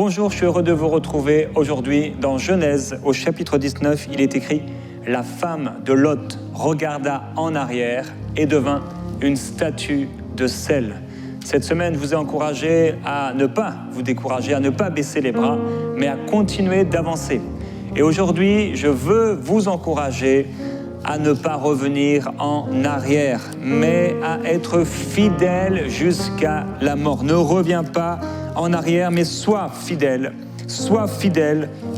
Bonjour, je suis heureux de vous retrouver aujourd'hui dans Genèse, au chapitre 19. Il est écrit « La femme de Lot regarda en arrière et devint une statue de sel ». Cette semaine, je vous ai encouragé à ne pas vous décourager, à ne pas baisser les bras, mais à continuer d'avancer. Et aujourd'hui, je veux vous encourager à ne pas revenir en arrière, mais à être fidèle jusqu'à la mort. Ne reviens pas en arrière, mais sois fidèle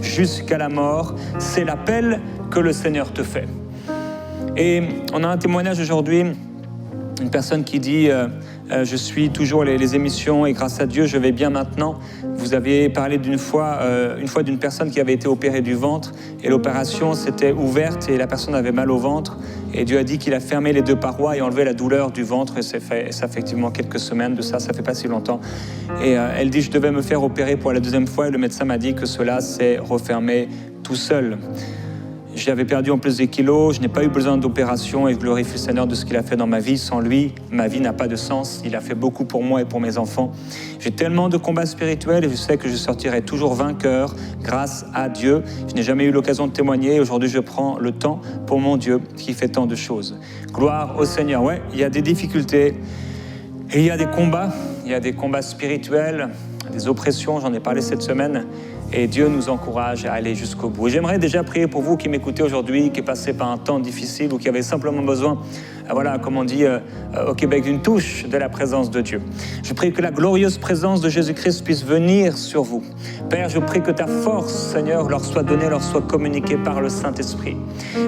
jusqu'à la mort. C'est l'appel que le Seigneur te fait. Et on a un témoignage aujourd'hui, une personne qui dit je suis toujours les émissions et grâce à Dieu je vais bien maintenant. Vous avez parlé une fois d'une personne qui avait été opérée du ventre et l'opération s'était ouverte et la personne avait mal au ventre et Dieu a dit qu'il a fermé les deux parois et enlevé la douleur du ventre et ça fait effectivement quelques semaines de ça fait pas si longtemps. Et elle dit je devais me faire opérer pour la deuxième fois et le médecin m'a dit que cela s'est refermé tout seul. J'avais perdu en plus des kilos, je n'ai pas eu besoin d'opération et je glorifie le Seigneur de ce qu'il a fait dans ma vie. Sans lui, ma vie n'a pas de sens. Il a fait beaucoup pour moi et pour mes enfants. J'ai tellement de combats spirituels et je sais que je sortirai toujours vainqueur grâce à Dieu. Je n'ai jamais eu l'occasion de témoigner et aujourd'hui je prends le temps pour mon Dieu qui fait tant de choses. Gloire au Seigneur. Ouais, il y a des difficultés et il y a des combats spirituels, des oppressions, j'en ai parlé cette semaine. Et Dieu nous encourage à aller jusqu'au bout. Et j'aimerais déjà prier pour vous qui m'écoutez aujourd'hui, qui est passé par un temps difficile ou qui avez simplement besoin, comme on dit au Québec, d'une touche de la présence de Dieu. Je prie que la glorieuse présence de Jésus-Christ puisse venir sur vous. Père, je prie que ta force, Seigneur, leur soit donnée, leur soit communiquée par le Saint-Esprit.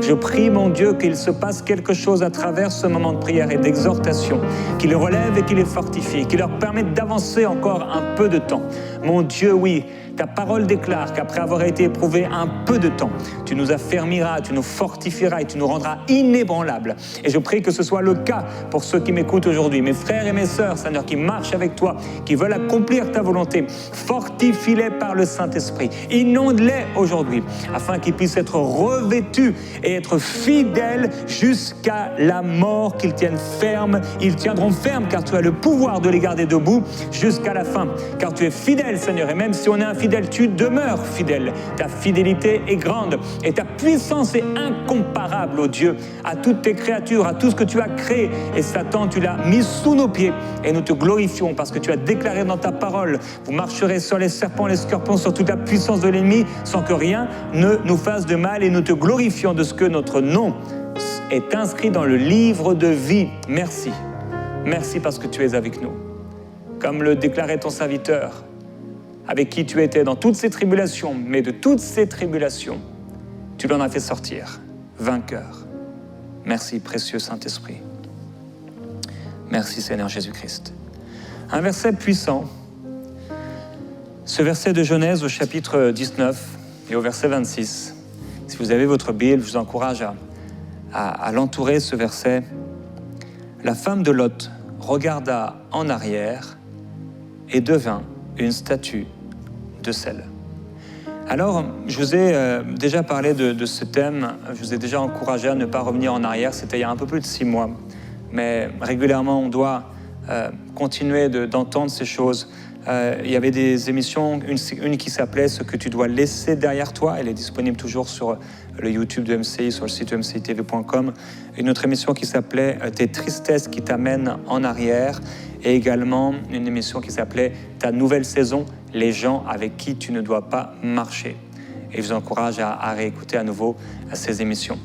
Je prie, mon Dieu, qu'il se passe quelque chose à travers ce moment de prière et d'exhortation, qui les relève et qui les fortifie, qui leur permette d'avancer encore un peu de temps. Mon Dieu, oui, ta parole déclare qu'après avoir été éprouvé un peu de temps, tu nous affermiras, tu nous fortifieras et tu nous rendras inébranlables. Et je prie que ce soit le cas pour ceux qui m'écoutent aujourd'hui, mes frères et mes sœurs, Seigneur, qui marchent avec toi, qui veulent accomplir ta volonté. Fortifie-les par le Saint-Esprit. Inonde-les aujourd'hui, afin qu'ils puissent être revêtus et être fidèles jusqu'à la mort, qu'ils tiennent ferme. Ils tiendront ferme, car tu as le pouvoir de les garder debout jusqu'à la fin. Car tu es fidèle, Seigneur, et même si on est infidèle, tu demeures fidèle. Ta fidélité est grande et ta puissance est incomparable, ô Dieu, à toutes tes créatures, à tout ce que tu as créé. Et Satan, tu l'as mis sous nos pieds et nous te glorifions parce que tu as déclaré dans ta parole, vous marcherez sur les serpents, les scorpions, sur toute la puissance de l'ennemi sans que rien ne nous fasse de mal et nous te glorifions de ce que notre nom est inscrit dans le livre de vie. Merci. Merci parce que tu es avec nous. Comme le déclarait ton serviteur, avec qui tu étais dans toutes ces tribulations, mais de toutes ces tribulations, tu l'en as fait sortir, vainqueur. Merci, précieux Saint-Esprit. Merci, Seigneur Jésus-Christ. Un verset puissant, ce verset de Genèse au chapitre 19 et au verset 26. Si vous avez votre Bible, je vous encourage à l'entourer, ce verset. La femme de Lot regarda en arrière et devint une statue de sel. Alors, je vous ai déjà parlé de ce thème, je vous ai déjà encouragé à ne pas revenir en arrière, c'était il y a un peu plus de 6 mois. Mais régulièrement, on doit continuer d'entendre ces choses. Il y avait des émissions, une qui s'appelait « Ce que tu dois laisser derrière toi », elle est disponible toujours sur le YouTube de MCI, sur le site mcitv.com. Une autre émission qui s'appelait « Tes tristesses qui t'amènent en arrière », et également une émission qui s'appelait « Ta nouvelle saison, les gens avec qui tu ne dois pas marcher ». Et je vous encourage à réécouter à nouveau ces émissions.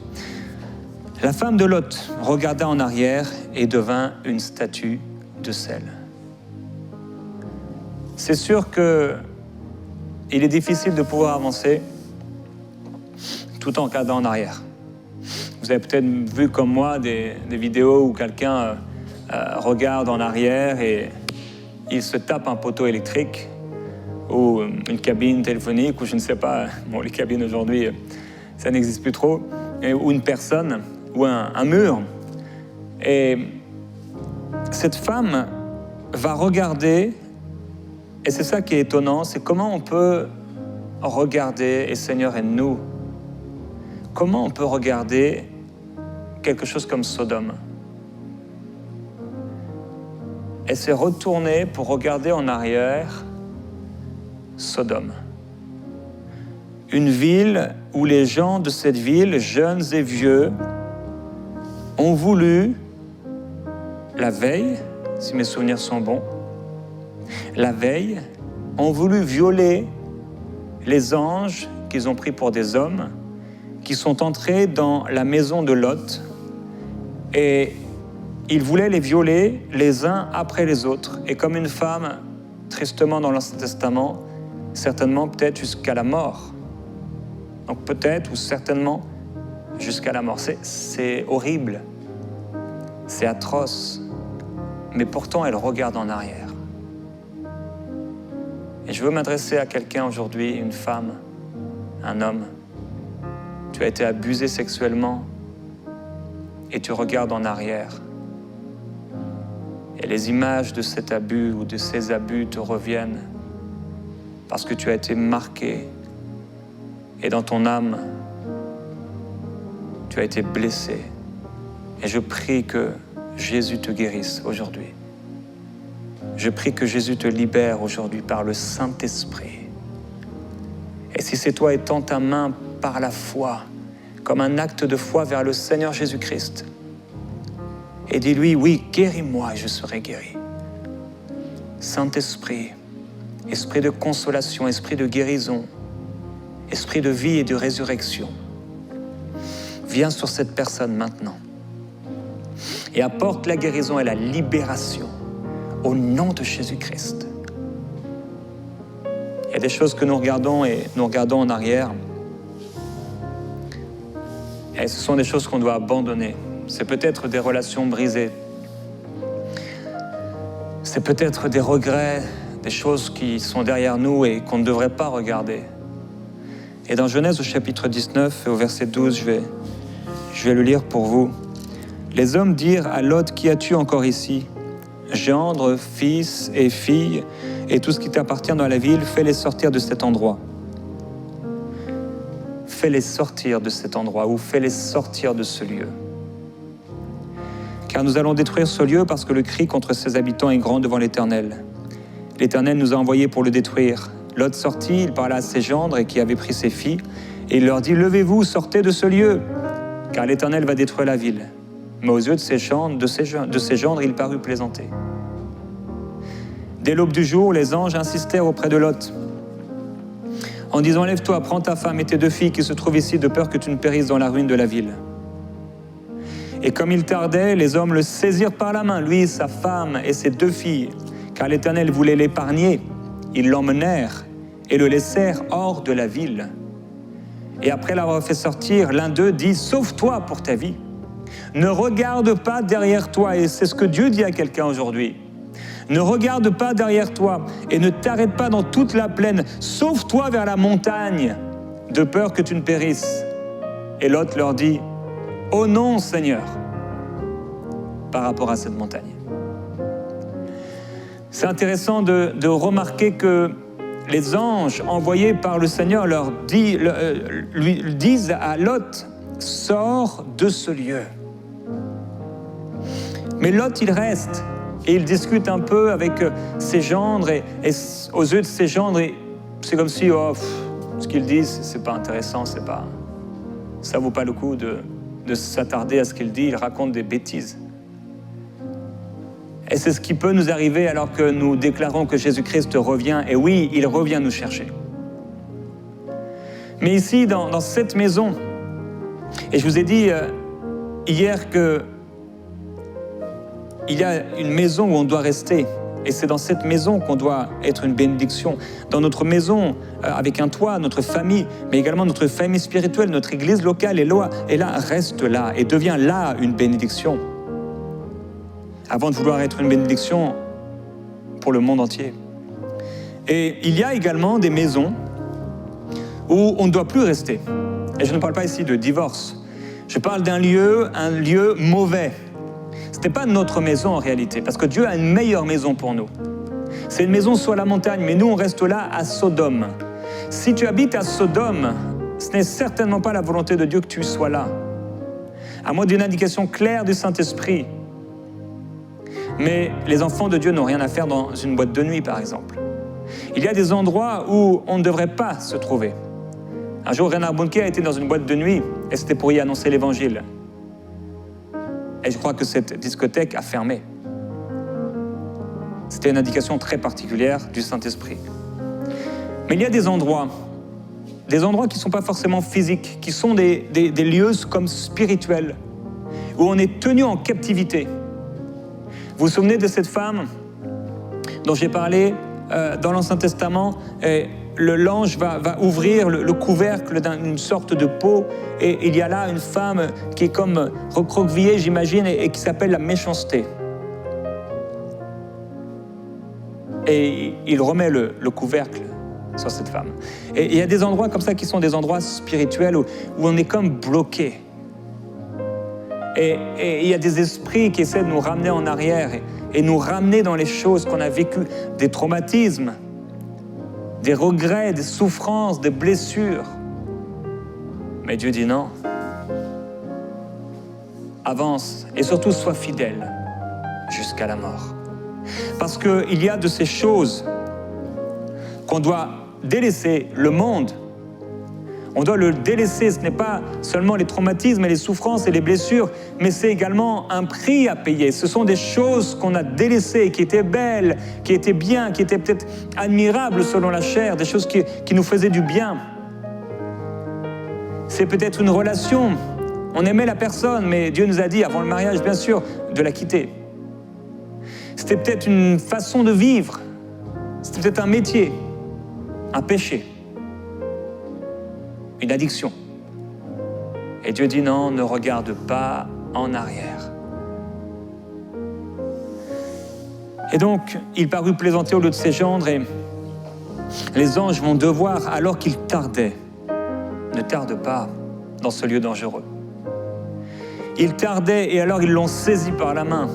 La femme de Lot regarda en arrière et devint une statue de sel. C'est sûr qu'il est difficile de pouvoir avancer tout en regardant en arrière. Vous avez peut-être vu comme moi des vidéos où quelqu'un regarde en arrière et il se tape un poteau électrique ou une cabine téléphonique ou je ne sais pas, bon les cabines aujourd'hui ça n'existe plus trop, ou une personne ou un mur. Et cette femme va regarder, et c'est ça qui est étonnant, c'est comment on peut regarder, et Seigneur aide-nous, comment on peut regarder quelque chose comme Sodome. Elle s'est retournée pour regarder en arrière Sodome. Une ville où les gens de cette ville, jeunes et vieux, ont voulu, la veille, si mes souvenirs sont bons, la veille, ont voulu violer les anges qu'ils ont pris pour des hommes, qui sont entrés dans la maison de Lot, et ils voulaient les violer les uns après les autres. Et comme une femme, tristement dans l'Ancien Testament, certainement peut-être jusqu'à la mort. Donc peut-être ou certainement jusqu'à la mort. C'est horrible, c'est atroce, mais pourtant elle regarde en arrière. Et je veux m'adresser à quelqu'un aujourd'hui, une femme, un homme. Tu as été abusé sexuellement et tu regardes en arrière. Et les images de cet abus ou de ces abus te reviennent parce que tu as été marqué et dans ton âme, tu as été blessé. Et je prie que Jésus te guérisse aujourd'hui. Je prie que Jésus te libère aujourd'hui par le Saint-Esprit. Et si c'est toi, étends ta main par la foi, comme un acte de foi vers le Seigneur Jésus-Christ. Et dis-lui, oui, guéris-moi et je serai guéri. Saint-Esprit, esprit de consolation, esprit de guérison, esprit de vie et de résurrection, viens sur cette personne maintenant et apporte la guérison et la libération au nom de Jésus-Christ. Il y a des choses que nous regardons en arrière et ce sont des choses qu'on doit abandonner. C'est peut-être des relations brisées. C'est peut-être des regrets, des choses qui sont derrière nous et qu'on ne devrait pas regarder. Et dans Genèse au chapitre 19 et au verset 12, je vais le lire pour vous. Les hommes dirent à Lot, qui as-tu encore ici? Gendre, fils et filles, et tout ce qui t'appartient dans la ville, fais-les sortir de cet endroit. Fais-les sortir de cet endroit ou fais-les sortir de ce lieu. Car nous allons détruire ce lieu parce que le cri contre ses habitants est grand devant l'Éternel. L'Éternel nous a envoyés pour le détruire. Lot sortit, il parla à ses gendres et qui avaient pris ses filles, et il leur dit, levez-vous, sortez de ce lieu, car l'Éternel va détruire la ville. Mais aux yeux de ses gendres, il parut plaisanter. Dès l'aube du jour, les anges insistèrent auprès de Lot, en disant, lève-toi, prends ta femme et tes 2 filles qui se trouvent ici, de peur que tu ne périsses dans la ruine de la ville. Et comme il tardait, les hommes le saisirent par la main, lui, sa femme et ses 2 filles, car l'Éternel voulait l'épargner. Ils l'emmenèrent et le laissèrent hors de la ville. Et après l'avoir fait sortir, l'un d'eux dit, sauve-toi pour ta vie. Ne regarde pas derrière toi, et c'est ce que Dieu dit à quelqu'un aujourd'hui. Ne regarde pas derrière toi et ne t'arrête pas dans toute la plaine. Sauve-toi vers la montagne, de peur que tu ne périsses. Et Lot leur dit, oh non, Seigneur, par rapport à cette montagne. C'est intéressant de remarquer que les anges envoyés par le Seigneur lui disent à Lot, sors de ce lieu. Mais Lot, il reste et il discute un peu avec ses gendres et aux yeux de ses gendres, c'est comme si ce qu'ils disent, c'est pas intéressant, ça vaut pas le coup de s'attarder à ce qu'il dit, il raconte des bêtises. Et c'est ce qui peut nous arriver alors que nous déclarons que Jésus-Christ revient. Et oui, il revient nous chercher. Mais ici, dans cette maison, et je vous ai dit hier qu'il y a une maison où on doit rester. Et c'est dans cette maison qu'on doit être une bénédiction. Dans notre maison, avec un toit, notre famille, mais également notre famille spirituelle, notre église locale est là, reste là et devient là une bénédiction. Avant de vouloir être une bénédiction pour le monde entier. Et il y a également des maisons où on ne doit plus rester. Et je ne parle pas ici de divorce. Je parle d'un lieu, un lieu mauvais. Ce n'est pas notre maison en réalité, parce que Dieu a une meilleure maison pour nous. C'est une maison sur la montagne, mais nous on reste là à Sodome. Si tu habites à Sodome, ce n'est certainement pas la volonté de Dieu que tu sois là. À moins d'une indication claire du Saint-Esprit. Mais les enfants de Dieu n'ont rien à faire dans une boîte de nuit, par exemple. Il y a des endroits où on ne devrait pas se trouver. Un jour, Reinhard Bonnke a été dans une boîte de nuit et c'était pour y annoncer l'évangile. Et je crois que cette discothèque a fermé. C'était une indication très particulière du Saint-Esprit. Mais il y a des endroits qui ne sont pas forcément physiques, qui sont des lieux comme spirituels, où on est tenu en captivité. Vous vous souvenez de cette femme dont j'ai parlé dans l'Ancien Testament, et l'ange va ouvrir le couvercle d'une sorte de peau, et il y a là une femme qui est comme recroquevillée, j'imagine, et qui s'appelle la méchanceté. Et il remet le couvercle sur cette femme. Et il y a des endroits comme ça qui sont des endroits spirituels où on est comme bloqué. Et il y a des esprits qui essaient de nous ramener en arrière et nous ramener dans les choses qu'on a vécues, des traumatismes, des regrets, des souffrances, des blessures. Mais Dieu dit non. Avance et surtout sois fidèle jusqu'à la mort. Parce qu'il y a de ces choses qu'on doit délaisser, le monde. On doit le délaisser, ce n'est pas seulement les traumatismes et les souffrances et les blessures, mais c'est également un prix à payer. Ce sont des choses qu'on a délaissées, qui étaient belles, qui étaient bien, qui étaient peut-être admirables selon la chair, des choses qui nous faisaient du bien. C'est peut-être une relation, on aimait la personne, mais Dieu nous a dit, avant le mariage, bien sûr, de la quitter. C'était peut-être une façon de vivre, c'était peut-être un métier, un péché, une addiction. Et Dieu dit non, ne regarde pas en arrière. Et donc, il parut plaisanter au lieu de ses gendres, et les anges vont devoir, alors qu'il tardait, ne tarde pas dans ce lieu dangereux. Il tardait, et alors ils l'ont saisi par la main.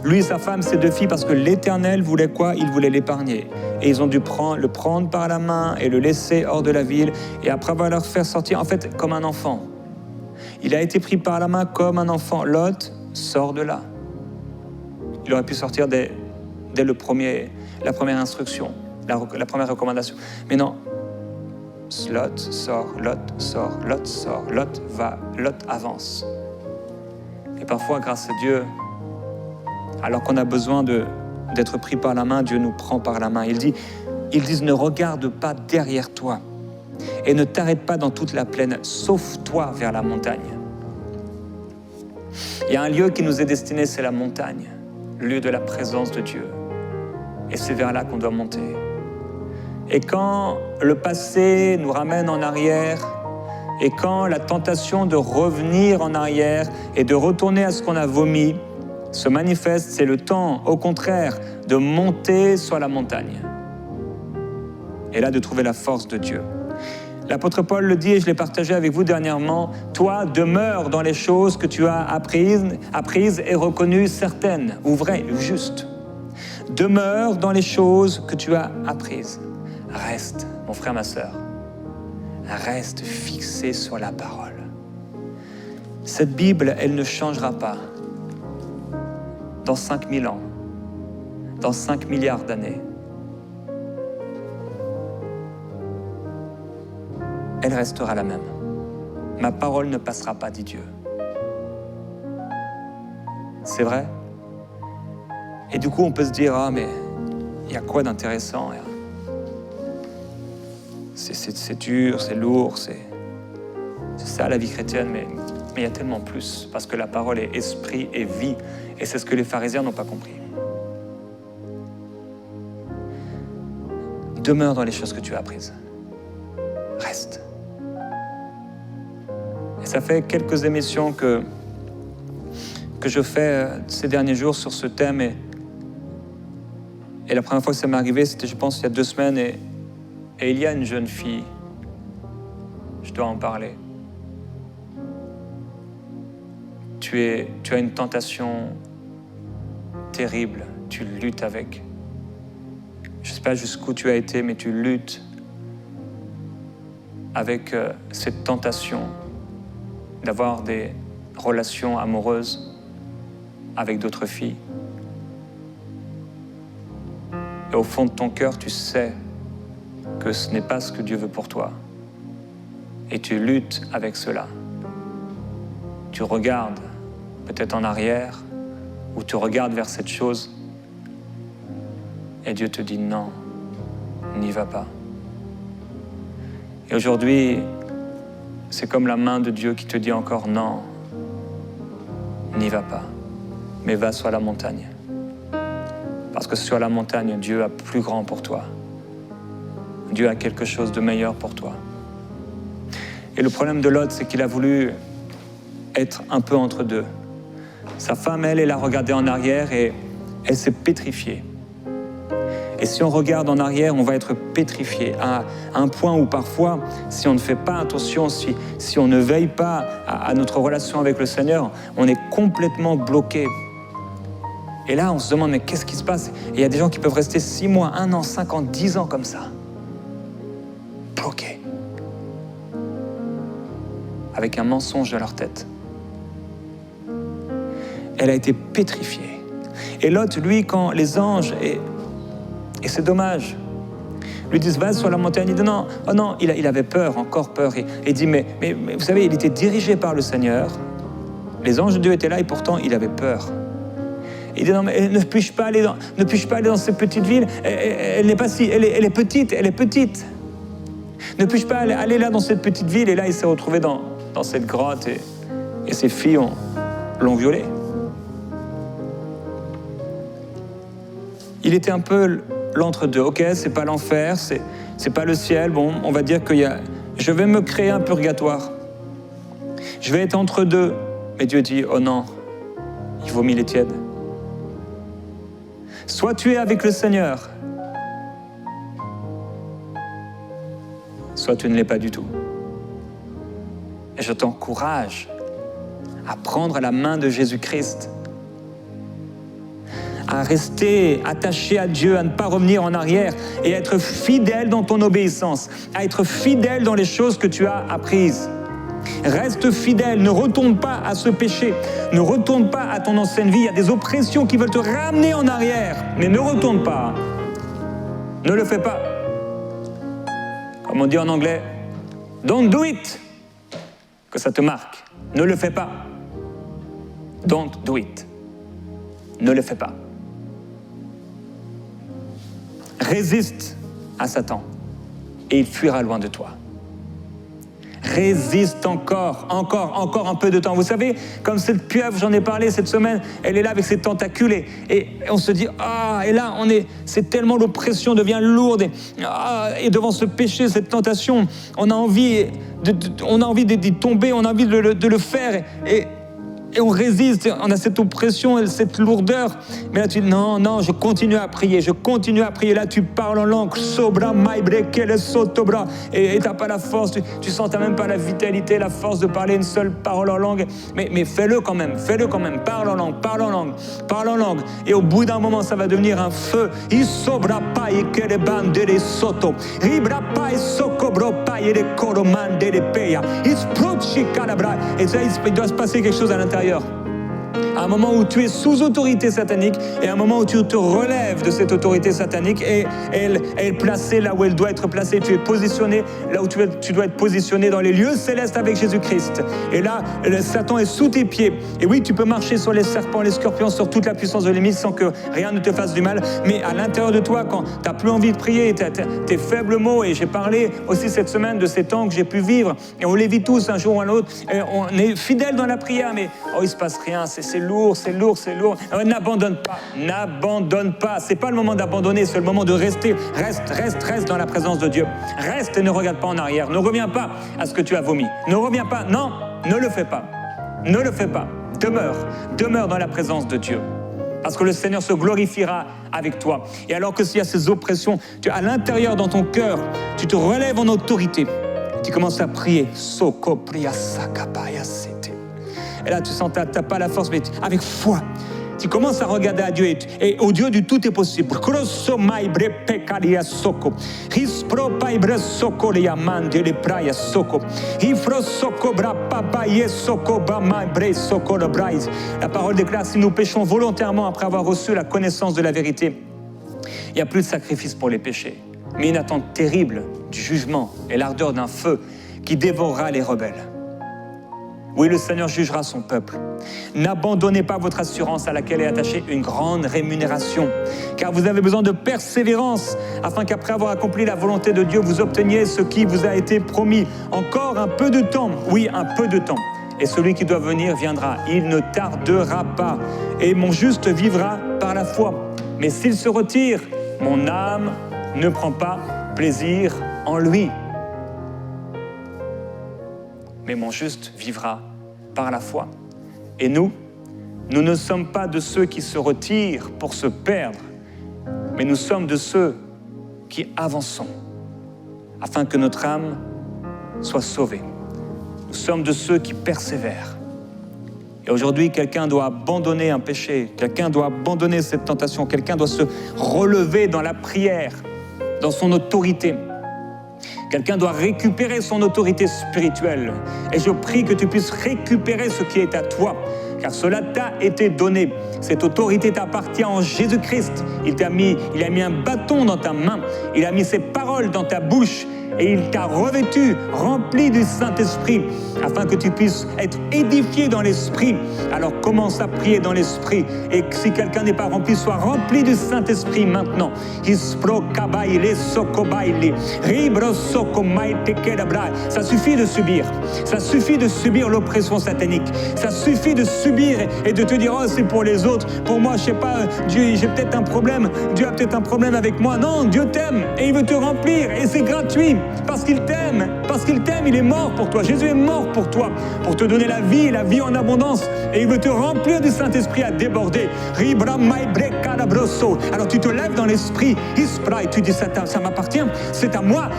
Lui et sa femme, ses 2 filles, parce que l'Éternel voulait quoi? Il voulait l'épargner. Et ils ont dû le prendre par la main et le laisser hors de la ville. Et après avoir leur faire sortir, en fait, comme un enfant. Il a été pris par la main comme un enfant. Lot sort de là. Il aurait pu sortir dès la première instruction, la première recommandation. Mais non. Lot sort, Lot sort, Lot sort, Lot va, Lot avance. Et parfois, grâce à Dieu, alors qu'on a besoin d'être pris par la main, Dieu nous prend par la main. Ils disent, ne regarde pas derrière toi et ne t'arrête pas dans toute la plaine, sauve-toi vers la montagne. Il y a un lieu qui nous est destiné, c'est la montagne, le lieu de la présence de Dieu. Et c'est vers là qu'on doit monter. Et quand le passé nous ramène en arrière, et quand la tentation de revenir en arrière et de retourner à ce qu'on a vomi se manifeste, c'est le temps, au contraire, de monter sur la montagne. Et là, de trouver la force de Dieu. L'apôtre Paul le dit, et je l'ai partagé avec vous dernièrement, toi, demeure dans les choses que tu as apprises et reconnues certaines, ou vraies, ou justes. Demeure dans les choses que tu as apprises. Reste, mon frère, ma sœur. Reste fixé sur la parole. Cette Bible, elle ne changera pas. Dans 5000 ans, dans 5 milliards d'années, elle restera la même. Ma parole ne passera pas, dit Dieu. C'est vrai? Et du coup, on peut se dire, ah, mais il y a quoi d'intéressant? C'est dur, c'est lourd, c'est ça la vie chrétienne, mais il y a tellement plus, parce que la parole est esprit et vie. Et c'est ce que les pharisiens n'ont pas compris. Demeure dans les choses que tu as apprises. Reste. Et ça fait quelques émissions que je fais ces derniers jours sur ce thème. Et la première fois que ça m'est arrivé, c'était, je pense, il y a 2 semaines. Et il y a une jeune fille, je dois en parler. Tu as une tentation terrible, tu luttes avec. Je ne sais pas jusqu'où tu as été, mais tu luttes avec cette tentation d'avoir des relations amoureuses avec d'autres filles. Et au fond de ton cœur, tu sais que ce n'est pas ce que Dieu veut pour toi. Et tu luttes avec cela. Tu regardes peut-être en arrière, ou tu regardes vers cette chose, et Dieu te dit non, n'y va pas. Et aujourd'hui, c'est comme la main de Dieu qui te dit encore non, n'y va pas, mais va sur la montagne. Parce que sur la montagne, Dieu a plus grand pour toi. Dieu a quelque chose de meilleur pour toi. Et le problème de Lot, c'est qu'il a voulu être un peu entre deux. Sa femme, elle a regardé en arrière et elle s'est pétrifiée. Et si on regarde en arrière, on va être pétrifié à un point où parfois, si on ne fait pas attention, si on ne veille pas à notre relation avec le Seigneur, on est complètement bloqué. Et là, on se demande, mais qu'est-ce qui se passe? Et il y a des gens qui peuvent rester 6 mois, 1 an, 5 ans, 10 ans comme ça. Bloqués. Avec un mensonge dans leur tête. Elle a été pétrifiée. Et Lot, lui, quand les anges, et c'est dommage, lui disent, va sur la montagne, il dit non, oh non, il avait peur, encore peur. Et il dit, mais vous savez, il était dirigé par le Seigneur. Les anges de Dieu étaient là et pourtant, il avait peur. Il dit, non, mais ne puis-je pas aller dans cette petite ville? Elle n'est pas si, elle est petite. Ne puis-je pas aller là dans cette petite ville? Et là, il s'est retrouvé dans cette grotte et ses filles l'ont violé. Il était un peu l'entre-deux. Ok, c'est pas l'enfer, c'est pas le ciel. Bon, on va dire je vais me créer un purgatoire. Je vais être entre deux. Mais Dieu dit, oh non, il vomit les tièdes. Soit tu es avec le Seigneur, soit tu ne l'es pas du tout. Et je t'encourage à prendre la main de Jésus-Christ, à rester attaché à Dieu, à ne pas revenir en arrière et à être fidèle dans ton obéissance, à être fidèle dans les choses que tu as apprises. Reste fidèle, ne retourne pas à ce péché, ne retourne pas à ton ancienne vie. Il y a des oppressions qui veulent te ramener en arrière, mais ne retourne pas. Ne le fais pas. Comme on dit en anglais, don't do it. Que ça te marque. Ne le fais pas. Don't do it. Ne le fais pas. Résiste à Satan et il fuira loin de toi. Résiste encore un peu de temps. Vous savez, comme cette pieuvre, j'en ai parlé cette semaine, elle est là avec ses tentacules et on se dit, et là, c'est tellement l'oppression devient lourde et devant ce péché, cette tentation, on a envie d'y tomber, on a envie de le faire et on résiste, on a cette oppression, cette lourdeur. Mais là, tu dis, non, je continue à prier. Là, tu parles en langue. Et tu n'as pas la force, tu sens même pas la vitalité, la force de parler une seule parole en langue. Mais fais-le quand même. Parle en langue. Et au bout d'un moment, ça va devenir un feu. Et ça, il doit se passer quelque chose à l'intérieur. À un moment où tu es sous autorité satanique et à un moment où tu te relèves de cette autorité satanique et elle est placée là où elle doit être placée. Tu es positionné là où tu dois être positionné dans les lieux célestes avec Jésus-Christ. Et là, le Satan est sous tes pieds. Et oui, tu peux marcher sur les serpents, les scorpions, sur toute la puissance de l'ennemi sans que rien ne te fasse du mal. Mais à l'intérieur de toi, quand tu n'as plus envie de prier, tes faibles mots, et j'ai parlé aussi cette semaine de ces temps que j'ai pu vivre, et on les vit tous un jour ou un autre, et on est fidèle dans la prière, mais il ne se passe rien, c'est lourd. N'abandonne pas. C'est pas le moment d'abandonner, c'est le moment de rester. Reste dans la présence de Dieu. Reste et ne regarde pas en arrière. Ne reviens pas à ce que tu as vomi. Ne reviens pas. Non, ne le fais pas. Demeure dans la présence de Dieu. Parce que le Seigneur se glorifiera avec toi. Et alors que s'il y a ces oppressions, à l'intérieur dans ton cœur, tu te relèves en autorité. Tu commences à prier. Et là, tu sens que tu n'as pas la force, mais avec foi, tu commences à regarder à Dieu et au Dieu du tout est possible. La parole déclare, si nous péchons volontairement après avoir reçu la connaissance de la vérité, Il n'y a plus de sacrifice pour les péchés, mais une attente terrible du jugement et l'ardeur d'un feu qui dévorera les rebelles. Oui, le Seigneur jugera son peuple. N'abandonnez pas votre assurance à laquelle est attachée une grande rémunération, car vous avez besoin de persévérance, afin qu'après avoir accompli la volonté de Dieu, vous obteniez ce qui vous a été promis. Encore un peu de temps, oui, un peu de temps. Et celui qui doit venir viendra, il ne tardera pas. Et mon juste vivra par la foi. Mais s'il se retire, mon âme ne prend pas plaisir en lui. Mais mon juste vivra par la foi. Et nous ne sommes pas de ceux qui se retirent pour se perdre, mais nous sommes de ceux qui avançons, afin que notre âme soit sauvée. Nous sommes de ceux qui persévèrent. Et aujourd'hui, quelqu'un doit abandonner un péché, quelqu'un doit abandonner cette tentation, quelqu'un doit se relever dans la prière, dans son autorité. Quelqu'un doit récupérer son autorité spirituelle. Et je prie que tu puisses récupérer ce qui est à toi, car cela t'a été donné. Cette autorité t'appartient en Jésus-Christ. Il a mis un bâton dans ta main. Il a mis ses paroles dans ta bouche. Et il t'a revêtu, rempli du Saint-Esprit, afin que tu puisses être édifié dans l'Esprit. Alors commence à prier dans l'Esprit. Et si quelqu'un n'est pas rempli, sois rempli du Saint-Esprit maintenant. Ça suffit de subir. Ça suffit de subir l'oppression satanique. Ça suffit de subir et de te dire, oh, c'est pour les autres. Pour moi, je sais pas, Dieu, j'ai peut-être un problème. Dieu a peut-être un problème avec moi. Non, Dieu t'aime et il veut te remplir. Et c'est gratuit. Parce qu'il t'aime, il est mort pour toi. Jésus est mort pour toi, pour te donner la vie en abondance. Et il veut te remplir du Saint-Esprit à déborder. Alors tu te lèves dans l'esprit, tu dis, ça m'appartient, c'est à moi.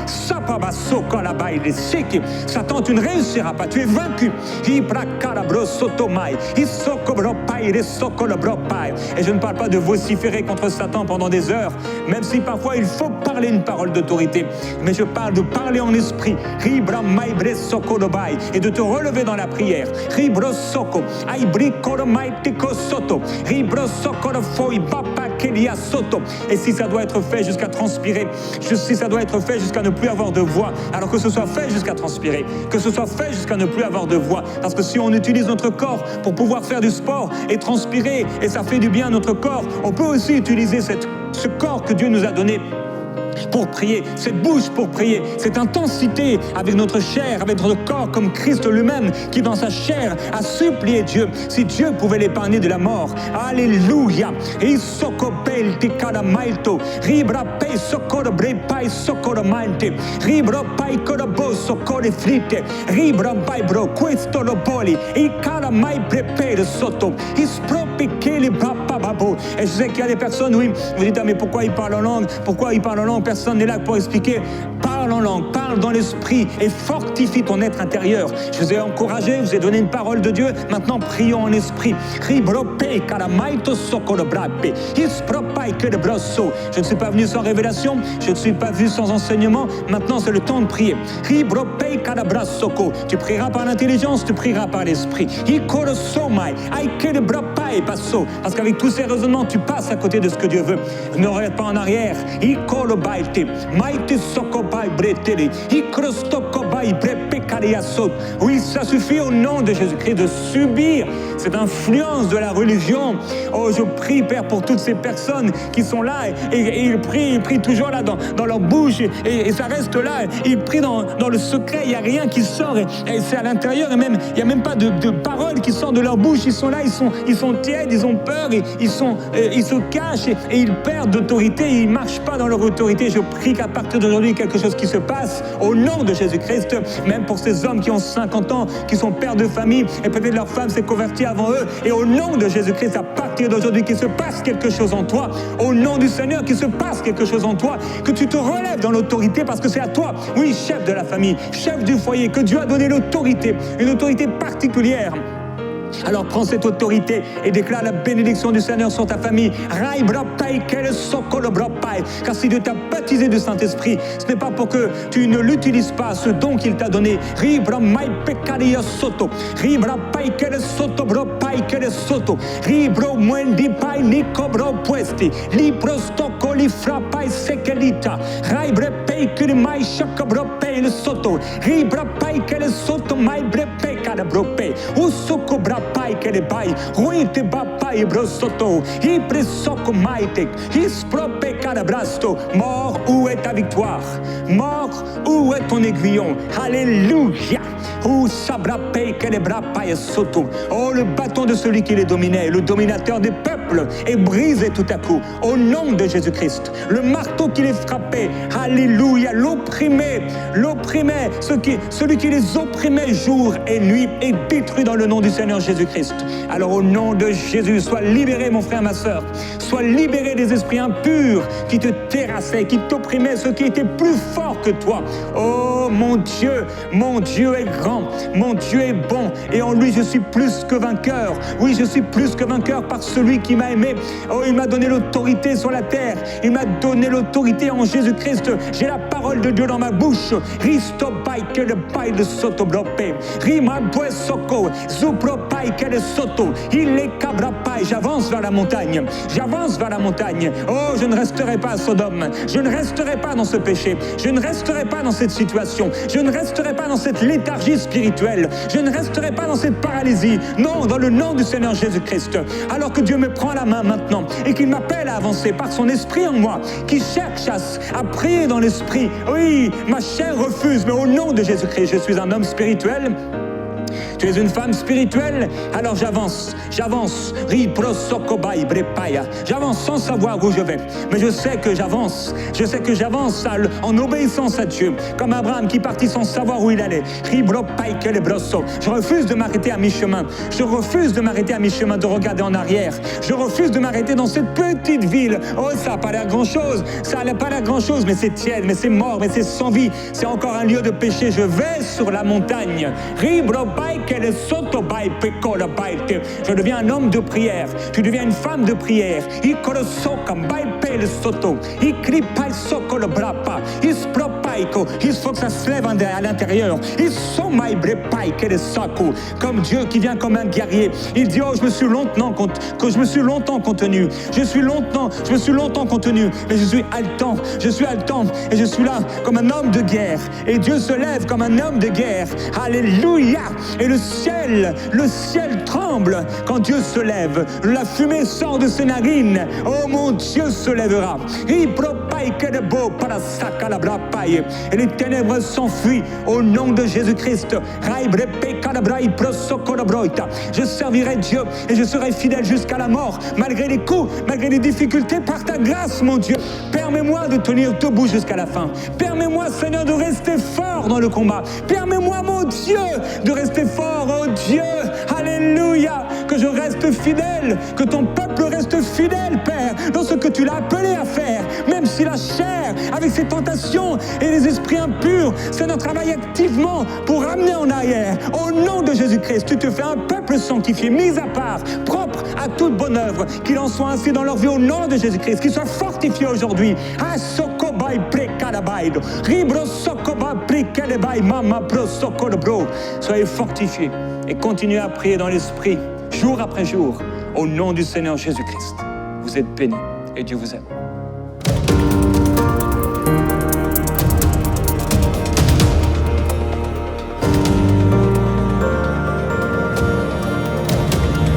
Satan, tu ne réussiras pas, tu es vaincu. Et je ne parle pas de vociférer contre Satan pendant des heures, même si parfois il faut parler une parole d'autorité. Mais je parle de parler en esprit, et de te relever dans la prière. Et si ça doit être fait jusqu'à transpirer, si ça doit être fait jusqu'à ne plus avoir de voix, alors que ce soit fait jusqu'à transpirer, que ce soit fait jusqu'à ne plus avoir de voix. Parce que si on utilise notre corps pour pouvoir faire du sport et transpirer, et ça fait du bien à notre corps, on peut aussi utiliser ce corps que Dieu nous a donné pour prier, cette bouche pour prier, cette intensité avec notre chair, avec notre corps, comme Christ lui-même qui dans sa chair a supplié Dieu. Si Dieu pouvait l'épargner de la mort, alléluia. Et je sais qu'il y a des personnes, oui, vous dites, ah, mais pourquoi il parle en langue? Pourquoi il parle en langue? Personne n'est là pour expliquer. Parle en langue, parle dans l'esprit et fortifie ton être intérieur. Je vous ai encouragé, je vous ai donné une parole de Dieu. Maintenant, prions en esprit. Je ne suis pas venu sans révélation, je ne suis pas venu sans enseignement. Maintenant, c'est le temps de prier. Tu prieras par l'intelligence, tu prieras par l'esprit. Parce qu'avec tous ces raisonnements, tu passes à côté de ce que Dieu veut. Ne regarde pas en arrière. Oui, ça suffit au nom de Jésus-Christ de subir cette influence de la religion. Oh, je prie, Père, pour toutes ces personnes qui sont là et ils prient toujours là dans leur bouche et ça reste là. Ils prient dans le secret, il n'y a rien qui sort et c'est à l'intérieur et même il n'y a même pas de paroles qui sortent de leur bouche. Ils sont là, ils sont tièdes, ils ont peur, et ils se cachent et ils perdent d'autorité, ils ne marchent pas dans leur autorité. Je prie qu'à partir d'aujourd'hui, quelque chose qui se passe au nom de Jésus-Christ, même pour ces hommes qui ont 50 ans, qui sont pères de famille et peut-être leur femme s'est convertie avant eux. Et au nom de Jésus-Christ, à partir d'aujourd'hui, qu'il se passe quelque chose en toi. Au nom du Seigneur, qu'il se passe quelque chose en toi. Que tu te relèves dans l'autorité parce que c'est à toi, oui, chef de la famille, chef du foyer, que Dieu a donné l'autorité, une autorité particulière. Alors prends cette autorité et déclare la bénédiction du Seigneur sur ta famille. Car si Dieu t'a baptisé du Saint-Esprit, ce n'est pas pour que tu ne l'utilises pas, ce don qu'il t'a donné. Mort, où est ta victoire? Mort, où est ton aiguillon? Alléluia. Oh, le bâton de celui qui les dominait, le dominateur des peuples, est brisé tout à coup, au nom de Jésus-Christ. Le marteau qui les frappait, alléluia, l'opprimait, celui qui les opprimait jour et nuit, est détruit dans le nom du Seigneur Jésus-Christ. Alors au nom de Jésus, sois libéré, mon frère, ma sœur. Sois libéré des esprits impurs qui te terrassaient, qui t'opprimaient, ceux qui étaient plus forts que toi. Oh, mon Dieu est grand, mon Dieu est bon, et en lui je suis plus que vainqueur. Oui, je suis plus que vainqueur par celui qui m'a aimé. Oh, il m'a donné l'autorité sur la terre, il m'a donné l'autorité en Jésus-Christ. J'ai la parole de Dieu dans ma bouche. J'avance vers la montagne, j'avance vers la montagne. Oh, je ne resterai pas à Sodome, je ne resterai pas dans ce péché, je ne resterai pas dans cette situation, je ne resterai pas dans cette léthargie spirituelle, je ne resterai pas dans cette paralysie. Non, dans le nom du Seigneur Jésus-Christ. Alors que Dieu me prend la main maintenant et qu'il m'appelle à avancer par son esprit en moi, qui cherche à prier dans l'esprit. Oui, ma chair refuse, mais au nom de Jésus-Christ, je suis un homme spirituel. Tu es une femme spirituelle, alors j'avance, j'avance sans savoir où je vais, mais je sais que j'avance en obéissance à Dieu, comme Abraham qui partit sans savoir où il allait. Je refuse de m'arrêter à mi-chemin, je refuse de m'arrêter à mi-chemin, de regarder en arrière, je refuse de m'arrêter dans cette petite ville. Oh, ça n'a pas l'air grand-chose, mais c'est tiède, mais c'est mort, mais c'est sans vie, c'est encore un lieu de péché. Je vais sur la montagne. Je deviens un homme de prière, tu deviens une femme de prière. Il faut que ça se lève à l'intérieur. Comme Dieu qui vient comme un guerrier. Il dit, oh, je me suis longtemps contenu. Je me suis longtemps contenu, mais je suis haletant, et je suis là comme un homme de guerre. Et Dieu se lève comme un homme de guerre. Alléluia. Et le ciel tremble quand Dieu se lève. La fumée sort de ses narines. Oh, mon Dieu se lèvera. Et les ténèbres s'enfuient au nom de Jésus-Christ. Je servirai Dieu et je serai fidèle jusqu'à la mort, malgré les coups, malgré les difficultés, par ta grâce, mon Dieu. Permets-moi de tenir debout jusqu'à la fin. Permets-moi, Seigneur, de rester fort dans le combat. Permets-moi, mon Dieu, de rester fort, oh Dieu. Alléluia. Que je reste fidèle, que ton peuple reste fidèle, Père, dans ce que tu l'as appelé à faire. Même si la chair, avec ses tentations et les esprits impurs, Seigneur, travaille activement pour ramener en arrière. Au nom de Jésus-Christ, tu te fais un peuple sanctifié, mis à part, propre à toute bonne œuvre. Qu'il en soit ainsi dans leur vie au nom de Jésus-Christ, qu'ils soient fortifiés aujourd'hui. Soyez fortifiés et continuez à prier dans l'esprit, jour après jour, au nom du Seigneur Jésus-Christ. Vous êtes bénis et Dieu vous aime.